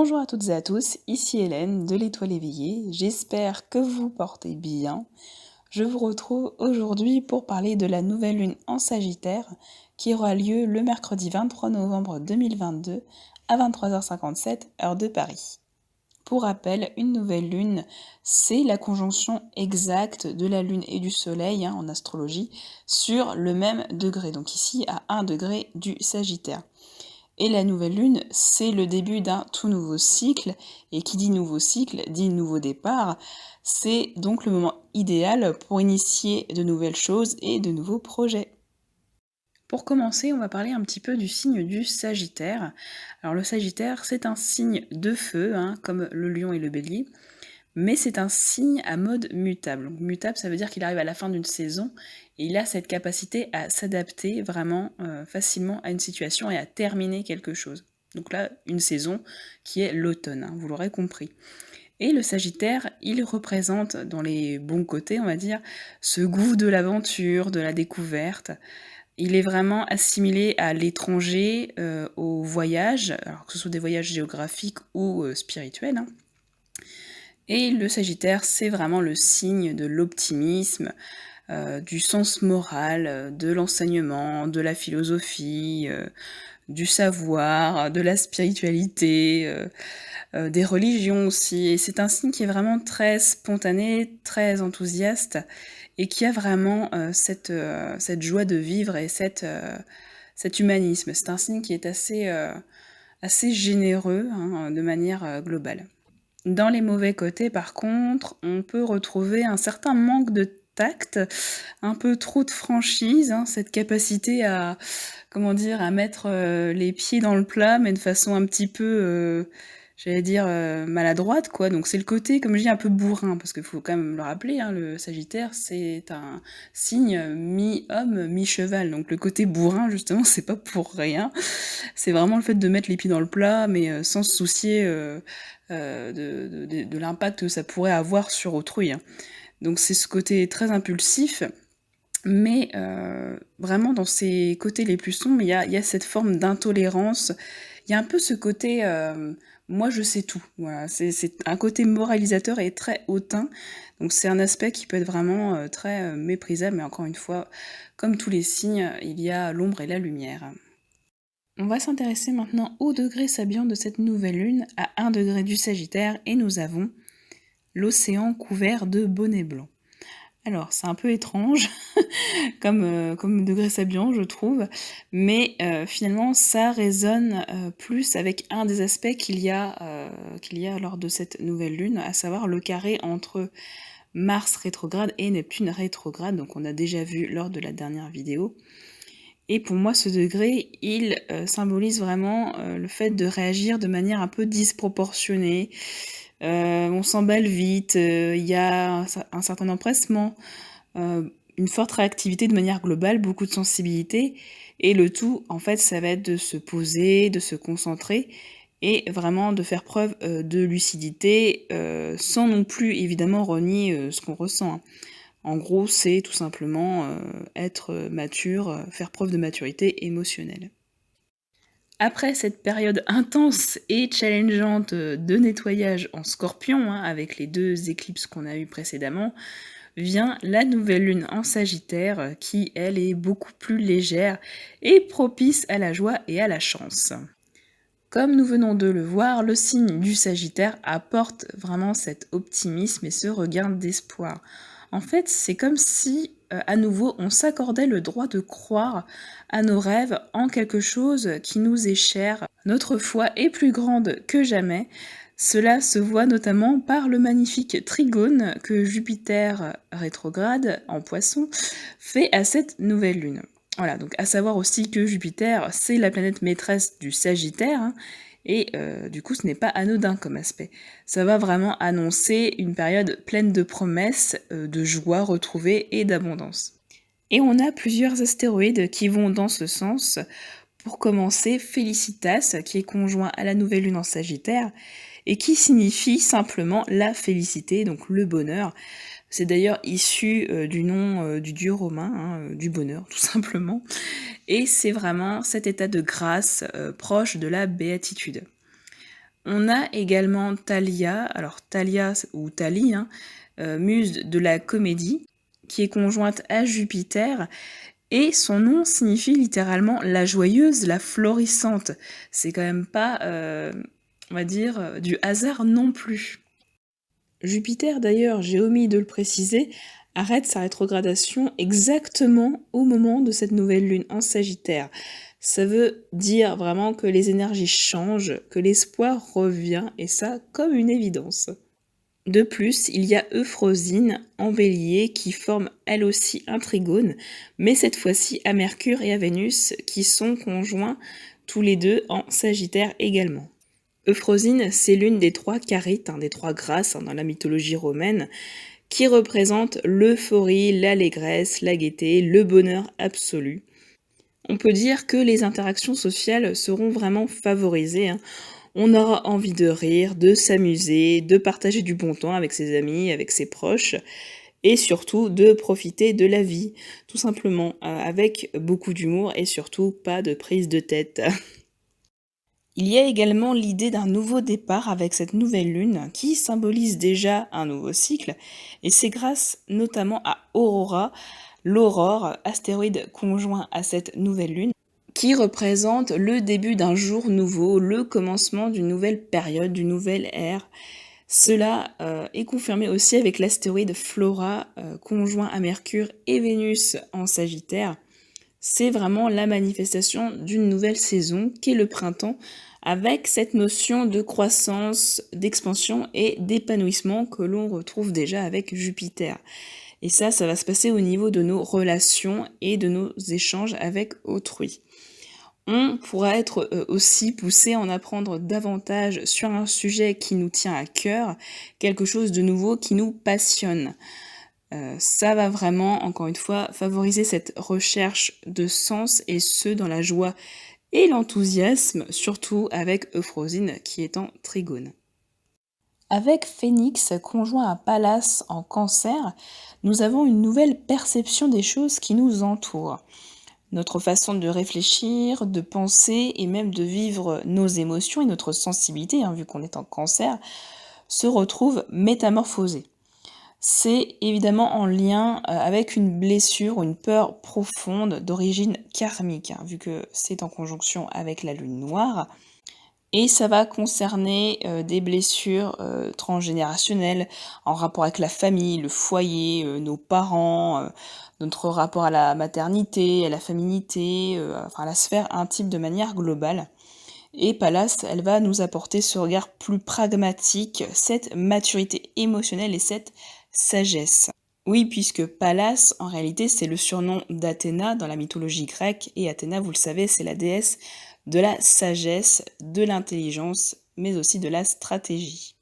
Bonjour à toutes et à tous, ici Hélène de l'Étoile éveillée, j'espère que vous portez bien. Je vous retrouve aujourd'hui pour parler de la nouvelle lune en Sagittaire qui aura lieu le mercredi 23 novembre 2022 à 23h57 heure de Paris. Pour rappel, une nouvelle lune, c'est la conjonction exacte de la lune et du soleil en astrologie sur le même degré, donc ici à 1 degré du Sagittaire. Et la nouvelle lune, c'est le début d'un tout nouveau cycle, et qui dit nouveau cycle, dit nouveau départ. C'est donc le moment idéal pour initier de nouvelles choses et de nouveaux projets. Pour commencer, on va parler un petit peu du signe du Sagittaire. Alors le Sagittaire, c'est un signe de feu, comme le lion et le bélier, mais c'est un signe à mode mutable. Donc, mutable, ça veut dire qu'il arrive à la fin d'une saison et il a cette capacité à s'adapter vraiment facilement à une situation et à terminer quelque chose. Donc là, une saison qui est l'automne, vous l'aurez compris. Et le Sagittaire, il représente, dans les bons côtés, on va dire, ce goût de l'aventure, de la découverte. Il est vraiment assimilé à l'étranger, au voyage, alors que ce soit des voyages géographiques ou spirituels. Et le Sagittaire, c'est vraiment le signe de l'optimisme, du sens moral, de l'enseignement, de la philosophie, du savoir, de la spiritualité, des religions aussi. Et c'est un signe qui est vraiment très spontané, très enthousiaste, et qui a vraiment cette joie de vivre et cet humanisme. C'est un signe qui est assez généreux de manière globale. Dans les mauvais côtés, par contre, on peut retrouver un certain manque de tact, un peu trop de franchise, cette capacité à, comment dire, à mettre les pieds dans le plat, mais de façon un petit peu, j'allais dire, maladroite, quoi. Donc c'est le côté, comme je dis, un peu bourrin, parce qu'il faut quand même le rappeler, le Sagittaire, c'est un signe mi-homme, mi-cheval. Donc le côté bourrin, justement, c'est pas pour rien. C'est vraiment le fait de mettre les pieds dans le plat, mais sans se soucier de l'impact que ça pourrait avoir sur autrui. Donc c'est ce côté très impulsif, mais vraiment dans ces côtés les plus sombres, il y a cette forme d'intolérance, il y a un peu ce côté moi je sais tout, voilà, c'est un côté moralisateur et très hautain, donc c'est un aspect qui peut être vraiment très méprisable, mais encore une fois, comme tous les signes, il y a l'ombre et la lumière. On va s'intéresser maintenant au degré sabiant de cette nouvelle lune à 1 degré du Sagittaire et nous avons l'océan couvert de bonnets blancs. Alors c'est un peu étrange comme degré sabiant je trouve, mais finalement ça résonne plus avec un des aspects qu'il y a lors de cette nouvelle lune, à savoir le carré entre Mars rétrograde et Neptune rétrograde, donc on a déjà vu lors de la dernière vidéo. Et pour moi, ce degré, il symbolise vraiment le fait de réagir de manière un peu disproportionnée. On s'emballe vite, il y a un certain empressement, une forte réactivité de manière globale, beaucoup de sensibilité. Et le tout, en fait, ça va être de se poser, de se concentrer et vraiment de faire preuve de lucidité sans non plus évidemment renier ce qu'on ressent. En gros, c'est tout simplement être mature, faire preuve de maturité émotionnelle. Après cette période intense et challengeante de nettoyage en Scorpion, avec les 2 éclipses qu'on a eues précédemment, vient la nouvelle lune en Sagittaire qui, elle, est beaucoup plus légère et propice à la joie et à la chance. Comme nous venons de le voir, le signe du Sagittaire apporte vraiment cet optimisme et ce regain d'espoir. En fait, c'est comme si, à nouveau, on s'accordait le droit de croire à nos rêves en quelque chose qui nous est cher. Notre foi est plus grande que jamais. Cela se voit notamment par le magnifique trigone que Jupiter rétrograde en Poisson fait à cette nouvelle lune. Voilà, donc à savoir aussi que Jupiter, c'est la planète maîtresse du Sagittaire, et du coup ce n'est pas anodin comme aspect. Ça va vraiment annoncer une période pleine de promesses, de joie retrouvée et d'abondance. Et on a plusieurs astéroïdes qui vont dans ce sens. Pour commencer, Félicitas, qui est conjoint à la nouvelle lune en Sagittaire, et qui signifie simplement la félicité, donc le bonheur. C'est d'ailleurs issu du nom du dieu romain, du bonheur tout simplement, et c'est vraiment cet état de grâce proche de la béatitude. On a également Thalia, alors Thalia ou Thalie, muse de la comédie, qui est conjointe à Jupiter, et son nom signifie littéralement la joyeuse, la florissante. C'est quand même pas, on va dire, du hasard non plus. Jupiter, d'ailleurs, j'ai omis de le préciser, arrête sa rétrogradation exactement au moment de cette nouvelle lune en Sagittaire. Ça veut dire vraiment que les énergies changent, que l'espoir revient, et ça comme une évidence. De plus, il y a Euphrosyne en Bélier qui forme elle aussi un trigone, mais cette fois-ci à Mercure et à Vénus qui sont conjoints tous les deux en Sagittaire également. Euphrosyne, c'est l'une des 3 charites, des 3 grâces dans la mythologie romaine, qui représente l'euphorie, l'allégresse, la gaieté, le bonheur absolu. On peut dire que les interactions sociales seront vraiment favorisées. On aura envie de rire, de s'amuser, de partager du bon temps avec ses amis, avec ses proches, et surtout de profiter de la vie, tout simplement, avec beaucoup d'humour et surtout pas de prise de tête. Il y a également l'idée d'un nouveau départ avec cette nouvelle lune qui symbolise déjà un nouveau cycle, et c'est grâce notamment à Aurora, l'aurore, astéroïde conjoint à cette nouvelle lune, qui représente le début d'un jour nouveau, le commencement d'une nouvelle période, d'une nouvelle ère. Cela est confirmé aussi avec l'astéroïde Flora, conjoint à Mercure et Vénus en Sagittaire. C'est vraiment la manifestation d'une nouvelle saison qu'est le printemps, avec cette notion de croissance, d'expansion et d'épanouissement que l'on retrouve déjà avec Jupiter. Et ça va se passer au niveau de nos relations et de nos échanges avec autrui. On pourra être aussi poussé à en apprendre davantage sur un sujet qui nous tient à cœur, quelque chose de nouveau qui nous passionne. Ça va vraiment, encore une fois, favoriser cette recherche de sens, et ce, dans la joie et l'enthousiasme, surtout avec Euphrosyne qui est en trigone. Avec Phénix, conjoint à Pallas en Cancer, nous avons une nouvelle perception des choses qui nous entourent. Notre façon de réfléchir, de penser et même de vivre nos émotions et notre sensibilité, vu qu'on est en Cancer, se retrouve métamorphosée. C'est évidemment en lien avec une blessure ou une peur profonde d'origine karmique, vu que c'est en conjonction avec la lune noire. Et ça va concerner des blessures transgénérationnelles en rapport avec la famille, le foyer, nos parents, notre rapport à la maternité, à la féminité, à la sphère intime de manière globale. Et Pallas, elle va nous apporter ce regard plus pragmatique, cette maturité émotionnelle et cette sagesse. Oui, puisque Pallas, en réalité, c'est le surnom d'Athéna dans la mythologie grecque, et Athéna, vous le savez, c'est la déesse de la sagesse, de l'intelligence, mais aussi de la stratégie.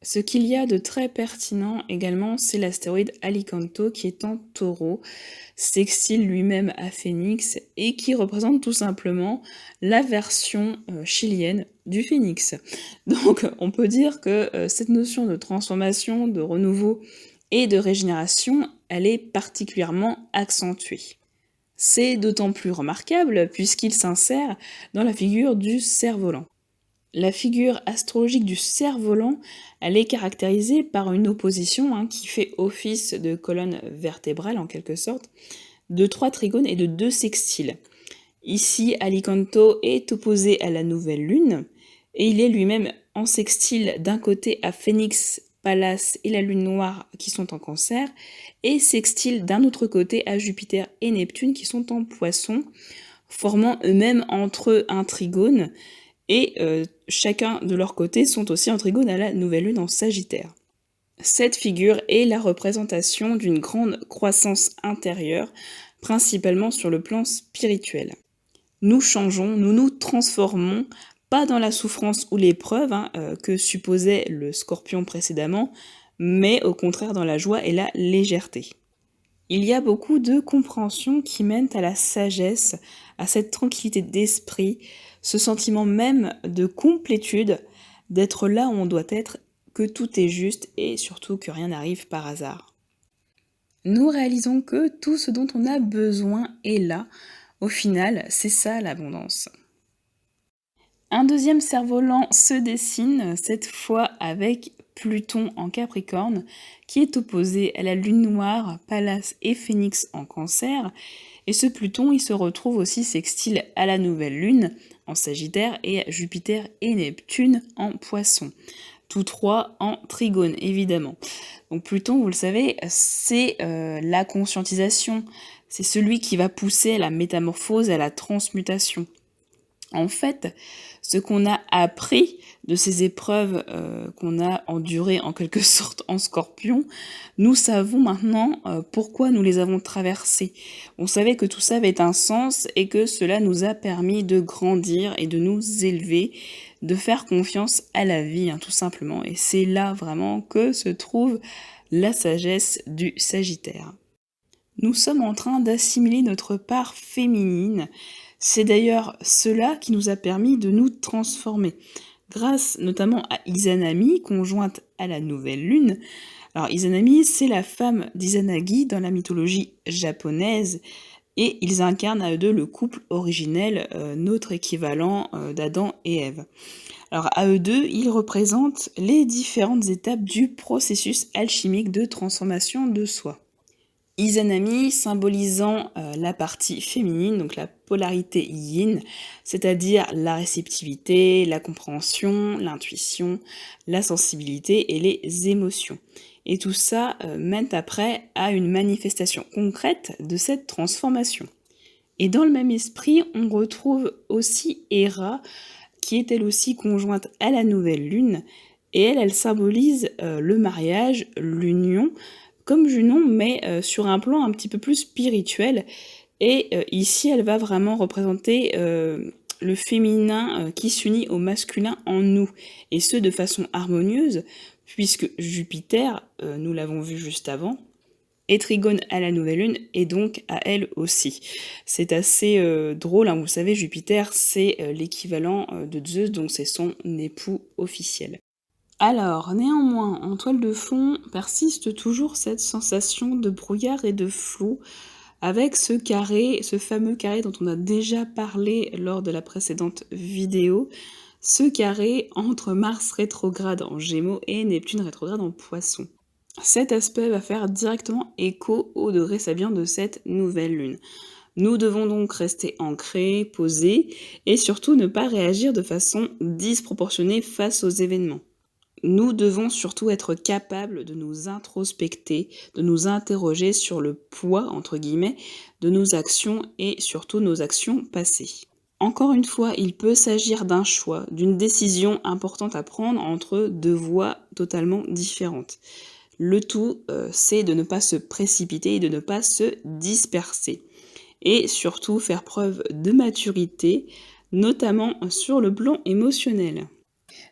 Ce qu'il y a de très pertinent également, c'est l'astéroïde Alicanto qui est en Taureau, sextile lui-même à Phénix et qui représente tout simplement la version chilienne du Phénix. Donc on peut dire que cette notion de transformation, de renouveau et de régénération, elle est particulièrement accentuée. C'est d'autant plus remarquable puisqu'il s'insère dans la figure du cerf-volant. La figure astrologique du cerf-volant, elle est caractérisée par une opposition qui fait office de colonne vertébrale en quelque sorte, de 3 trigones et de 2 sextiles. Ici, Alicanto est opposé à la nouvelle lune, et il est lui-même en sextile d'un côté à Phénix, Pallas et la lune noire qui sont en Cancer, et sextile d'un autre côté à Jupiter et Neptune qui sont en Poisson, formant eux-mêmes entre eux un trigone, et chacun de leur côté sont aussi en trigone à la nouvelle lune en Sagittaire. Cette figure est la représentation d'une grande croissance intérieure, principalement sur le plan spirituel. Nous changeons, nous nous transformons, pas dans la souffrance ou l'épreuve que supposait le Scorpion précédemment, mais au contraire dans la joie et la légèreté. Il y a beaucoup de compréhension qui mènent à la sagesse, à cette tranquillité d'esprit, ce sentiment même de complétude, d'être là où on doit être, que tout est juste et surtout que rien n'arrive par hasard. Nous réalisons que tout ce dont on a besoin est là. Au final, c'est ça l'abondance. Un deuxième cerf-volant se dessine, cette fois avec Pluton en Capricorne, qui est opposé à la Lune noire, Pallas et Phénix en Cancer. Et ce Pluton, il se retrouve aussi sextile à la nouvelle Lune en Sagittaire et à Jupiter et Neptune en Poisson. Tous trois en trigone, évidemment. Donc Pluton, vous le savez, c'est la conscientisation. C'est celui qui va pousser à la métamorphose, à la transmutation. En fait, ce qu'on a appris de ces épreuves qu'on a endurées en quelque sorte en Scorpion, nous savons maintenant pourquoi nous les avons traversées. On savait que tout ça avait un sens et que cela nous a permis de grandir et de nous élever, de faire confiance à la vie, hein, tout simplement. Et c'est là vraiment que se trouve la sagesse du Sagittaire. Nous sommes en train d'assimiler notre part féminine. C'est d'ailleurs cela qui nous a permis de nous transformer. Grâce notamment à Izanami, conjointe à la nouvelle lune. Alors Izanami, c'est la femme d'Izanagi dans la mythologie japonaise et ils incarnent à eux deux le couple originel, notre équivalent d'Adam et Ève. Alors à eux deux, ils représentent les différentes étapes du processus alchimique de transformation de soi. Izanami symbolisant la partie féminine, donc la polarité yin, c'est-à-dire la réceptivité, la compréhension, l'intuition, la sensibilité et les émotions. Et tout ça mène après à une manifestation concrète de cette transformation. Et dans le même esprit, on retrouve aussi Héra, qui est elle aussi conjointe à la nouvelle lune, et elle symbolise le mariage, l'union, comme Junon, mais sur un plan un petit peu plus spirituel. Et ici, elle va vraiment représenter le féminin qui s'unit au masculin en nous, et ce de façon harmonieuse, puisque Jupiter, nous l'avons vu juste avant, est trigone à la nouvelle lune, et donc à elle aussi. C'est assez drôle, hein, vous savez, Jupiter, c'est l'équivalent de Zeus, donc c'est son époux officiel. Alors, néanmoins, en toile de fond, persiste toujours cette sensation de brouillard et de flou, avec ce carré, ce fameux carré dont on a déjà parlé lors de la précédente vidéo, ce carré entre Mars rétrograde en Gémeaux et Neptune rétrograde en Poisson. Cet aspect va faire directement écho au degré sabien de cette nouvelle lune. Nous devons donc rester ancrés, posés, et surtout ne pas réagir de façon disproportionnée face aux événements. Nous devons surtout être capables de nous introspecter, de nous interroger sur le poids, entre guillemets, de nos actions et surtout nos actions passées. Encore une fois, il peut s'agir d'un choix, d'une décision importante à prendre entre deux voies totalement différentes. Le tout, c'est de ne pas se précipiter et de ne pas se disperser. Et surtout faire preuve de maturité, notamment sur le plan émotionnel.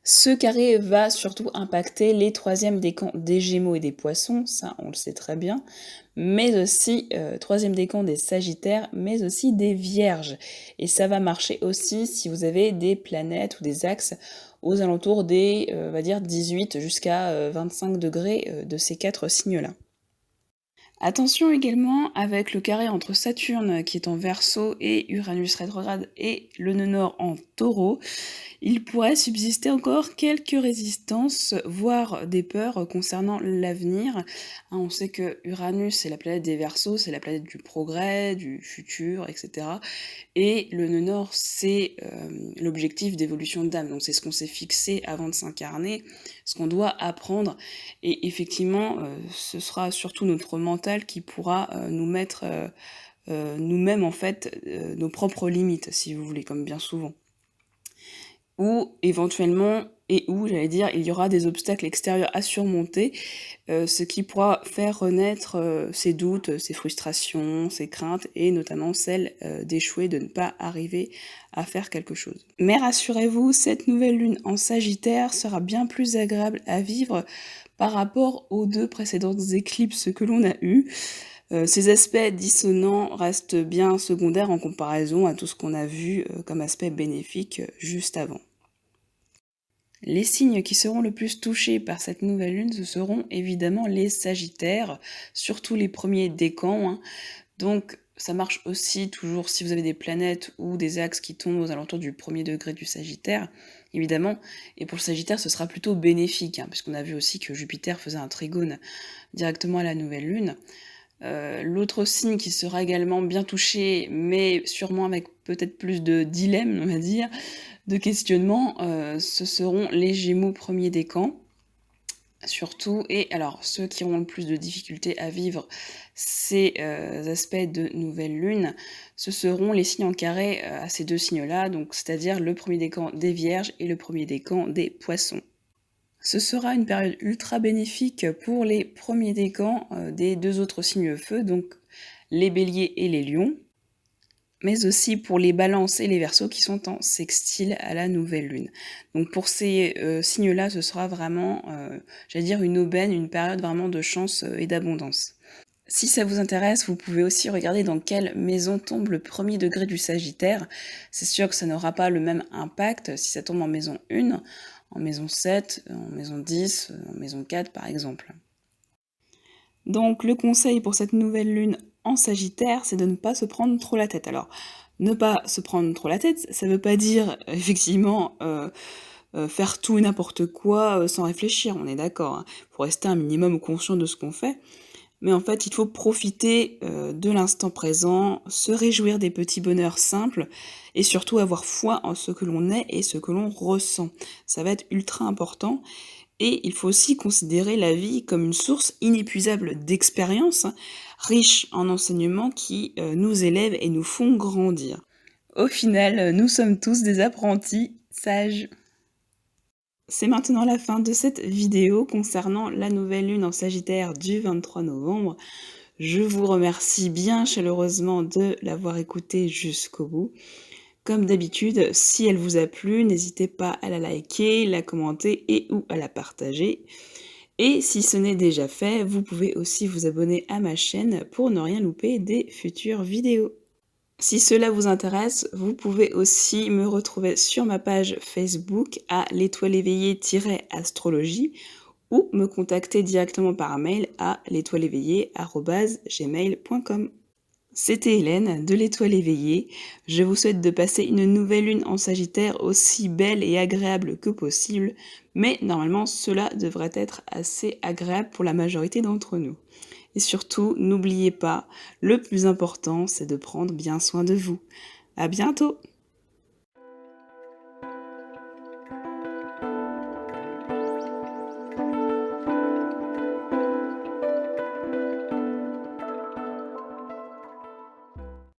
Ce carré va surtout impacter les troisièmes décans des Gémeaux et des Poissons, ça on le sait très bien, mais aussi troisième décan des Sagittaires, mais aussi des Vierges. Et ça va marcher aussi si vous avez des planètes ou des axes aux alentours des, on va dire, 18 jusqu'à 25 degrés de ces quatre signes-là. Attention également avec le carré entre Saturne qui est en Verseau et Uranus rétrograde et le nœud nord en Taureau. Il pourrait subsister encore quelques résistances, voire des peurs concernant l'avenir. Hein, on sait que Uranus, c'est la planète des Verseaux, c'est la planète du progrès, du futur, etc. Et le nœud nord, c'est l'objectif d'évolution d'âme. Donc c'est ce qu'on s'est fixé avant de s'incarner, ce qu'on doit apprendre. Et effectivement, ce sera surtout notre mental qui pourra nous mettre nous-mêmes, en fait, nos propres limites, si vous voulez, comme bien souvent. Ou éventuellement, j'allais dire, il y aura des obstacles extérieurs à surmonter, ce qui pourra faire renaître ses doutes, ses frustrations, ses craintes, et notamment celle d'échouer, de ne pas arriver à faire quelque chose. Mais rassurez-vous, cette nouvelle lune en Sagittaire sera bien plus agréable à vivre par rapport aux deux précédentes éclipses que l'on a eues. Ces aspects dissonants restent bien secondaires en comparaison à tout ce qu'on a vu comme aspect bénéfique juste avant. Les signes qui seront le plus touchés par cette nouvelle lune, ce seront évidemment les Sagittaires, surtout les premiers décans. Donc Ça marche aussi toujours si vous avez des planètes ou des axes qui tombent aux alentours du 1er degré du Sagittaire, évidemment. Et pour le Sagittaire, ce sera plutôt bénéfique, puisqu'on a vu aussi que Jupiter faisait un trigone directement à la nouvelle lune. L'autre signe qui sera également bien touché, mais sûrement avec peut-être plus de dilemmes, on va dire, de questionnement, ce seront les Gémeaux 1er décan. Surtout, et alors ceux qui auront le plus de difficultés à vivre ces aspects de nouvelle lune, ce seront les signes en carré à ces 2 signes-là, donc c'est-à-dire le 1er décan des Vierges et le 1er décan des Poissons. Ce sera une période ultra bénéfique pour les premiers décans des 2 autres signes feu, donc les Béliers et les Lions, mais aussi pour les Balances et les Verseaux qui sont en sextile à la nouvelle lune. Donc pour ces signes-là, ce sera vraiment, j'allais dire, une aubaine, une période vraiment de chance et d'abondance. Si ça vous intéresse, vous pouvez aussi regarder dans quelle maison tombe le 1er degré du Sagittaire. C'est sûr que ça n'aura pas le même impact si ça tombe en maison 1, en maison 7, en maison 10, en maison 4 par exemple. Donc le conseil pour cette nouvelle lune en Sagittaire, c'est de ne pas se prendre trop la tête. Alors, ne pas se prendre trop la tête, ça veut pas dire effectivement faire tout et n'importe quoi sans réfléchir, on est d'accord. Hein. Faut rester un minimum conscient de ce qu'on fait. Mais en fait, il faut profiter de l'instant présent, se réjouir des petits bonheurs simples et surtout avoir foi en ce que l'on est et ce que l'on ressent. Ça va être ultra important. Et il faut aussi considérer la vie comme une source inépuisable d'expériences, riche en enseignements qui nous élèvent et nous font grandir. Au final, nous sommes tous des apprentis sages. C'est maintenant la fin de cette vidéo concernant la nouvelle lune en Sagittaire du 23 novembre. Je vous remercie bien chaleureusement de l'avoir écoutée jusqu'au bout. Comme d'habitude, si elle vous a plu, n'hésitez pas à la liker, la commenter et ou à la partager. Et si ce n'est déjà fait, vous pouvez aussi vous abonner à ma chaîne pour ne rien louper des futures vidéos. Si cela vous intéresse, vous pouvez aussi me retrouver sur ma page Facebook à l'étoile éveillée-astrologie ou me contacter directement par mail à l'étoileéveillée@gmail.com. C'était Hélène de l'Étoile éveillée. Je vous souhaite de passer une nouvelle lune en Sagittaire aussi belle et agréable que possible, mais normalement cela devrait être assez agréable pour la majorité d'entre nous. Et surtout, n'oubliez pas, le plus important, c'est de prendre bien soin de vous. À bientôt!